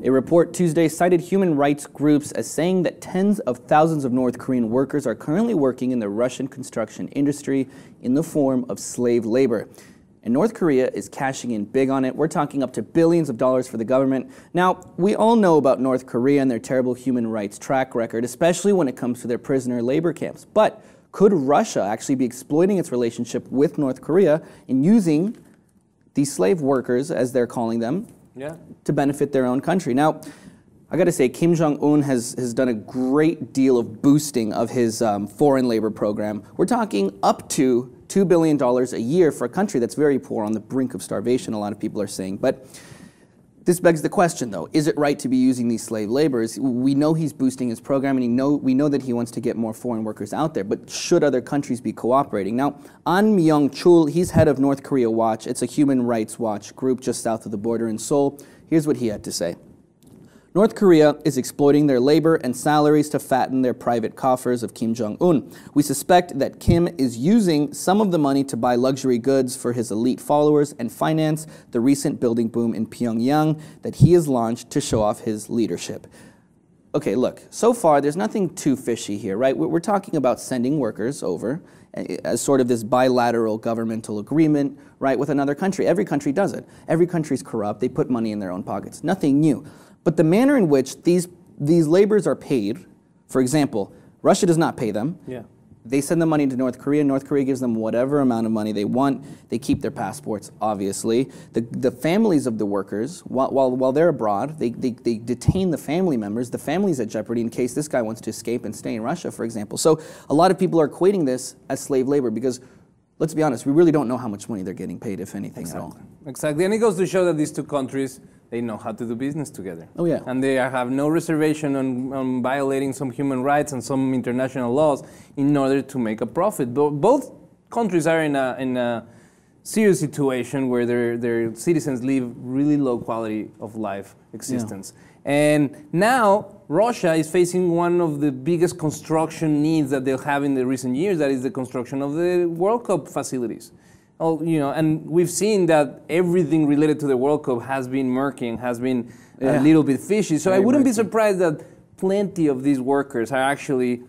A report Tuesday cited human rights groups as saying that tens of thousands of North Korean workers are currently working in the Russian construction industry in the form of slave labor. And North Korea is cashing in big on it. We're talking up to billions of dollars for the government. Now, we all know about North Korea and their terrible human rights track record, especially when it comes to their prisoner labor camps. But could Russia actually be exploiting its relationship with North Korea and using these slave workers, as they're calling them, to benefit their own country? Now, I got to say, Kim Jong-un has done a great deal of boosting of his foreign labor program. We're talking up to $2 billion a year for a country that's very poor, on the brink of starvation, a lot of people are saying. But this begs the question, though, is it right to be using these slave laborers? We know he's boosting his program, and we know that he wants to get more foreign workers out there, but should other countries be cooperating? Now, An Myung-chul, he's head of North Korea Watch. It's a human rights watch group just south of the border in Seoul. Here's what he had to say. North Korea is exploiting their labor and salaries to fatten their private coffers of Kim Jong-un. We suspect that Kim is using some of the money to buy luxury goods for his elite followers and finance the recent building boom in Pyongyang that he has launched to show off his leadership. Okay, look, so far there's nothing too fishy here, right? We're talking about sending workers over as sort of this bilateral governmental agreement, right, with another country. Every country does it. Every country's corrupt. They put money in their own pockets. Nothing new. But the manner in which these laborers are paid, for example, Russia does not pay them. They send the money to North Korea. North Korea gives them whatever amount of money they want. They keep their passports, obviously. The families of the workers, while they're abroad, they detain the family members. The family's at jeopardy in case this guy wants to escape and stay in Russia, for example. So a lot of people are equating this as slave labor because, let's be honest, we really don't know how much money they're getting paid, if anything at all. Exactly, and it goes to show that these two countries, they know how to do business together. Oh, yeah. And they have no reservation on violating some human rights and some international laws in order to make a profit. Both countries are in a serious situation where their citizens live really low quality of life existence. And now Russia is facing one of the biggest construction needs that they'll have in the recent years, that is the construction of the World Cup facilities. Oh, you know, and we've seen that everything related to the World Cup has been murky and has been a little bit fishy. So I wouldn't be surprised that plenty of these workers are actually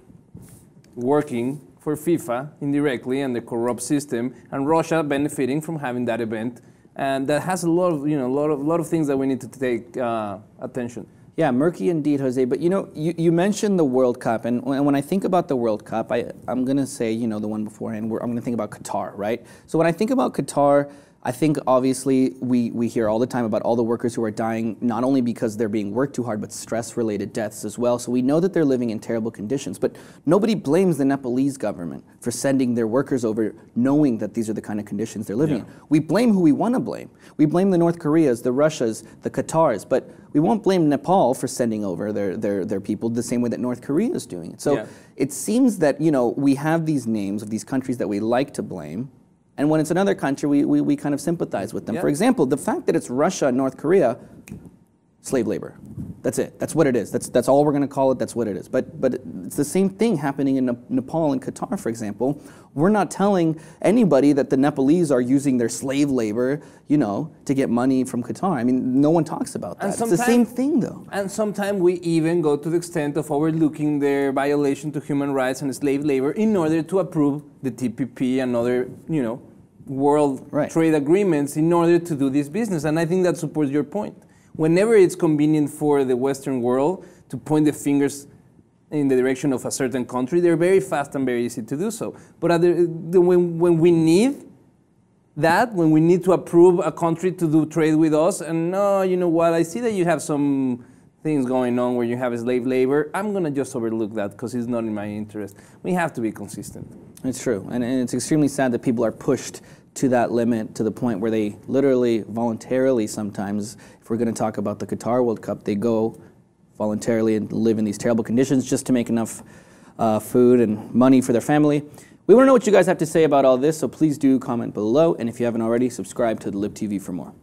working for FIFA indirectly and the corrupt system, and Russia benefiting from having that event. And that has a lot of, a lot of things that we need to take attention. Yeah, murky indeed, Jose. But you mentioned the World Cup, and when I think about the World Cup, I'm going to say, the one beforehand, I'm going to think about Qatar, right? So when I think about Qatar, I think obviously we hear all the time about all the workers who are dying, not only because they're being worked too hard, but stress-related deaths as well. So we know that they're living in terrible conditions. But nobody blames the Nepalese government for sending their workers over knowing that these are the kind of conditions they're living in. We blame who we want to blame. We blame the North Koreas, the Russias, the Qatars, but we won't blame Nepal for sending over their people the same way that North Korea is doing it. So it seems that, we have these names of these countries that we like to blame, and when it's another country, we kind of sympathize with them. For example, the fact that it's Russia and North Korea, slave labor. That's it. That's what it is. That's all we're going to call it. That's what it is. But it's the same thing happening in Nepal and Qatar, for example. We're not telling anybody that the Nepalese are using their slave labor, to get money from Qatar. I mean, no one talks about that. It's the same thing, though. And sometimes we even go to the extent of overlooking their violation to human rights and slave labor in order to approve the TPP and other, world trade agreements in order to do this business. And I think that supports your point. Whenever it's convenient for the Western world to point the fingers in the direction of a certain country, they're very fast and very easy to do so. But when we need that, when we need to approve a country to do trade with us, and no, you know what, I see that you have some things going on where you have slave labor, I'm going to just overlook that because it's not in my interest. We have to be consistent. It's true. And it's extremely sad that people are pushed to that limit, to the point where they literally, voluntarily sometimes, if we're going to talk about the Qatar World Cup, they go voluntarily and live in these terrible conditions just to make enough food and money for their family. We want to know what you guys have to say about all this, so please do comment below, and if you haven't already, subscribe to the Lib TV for more.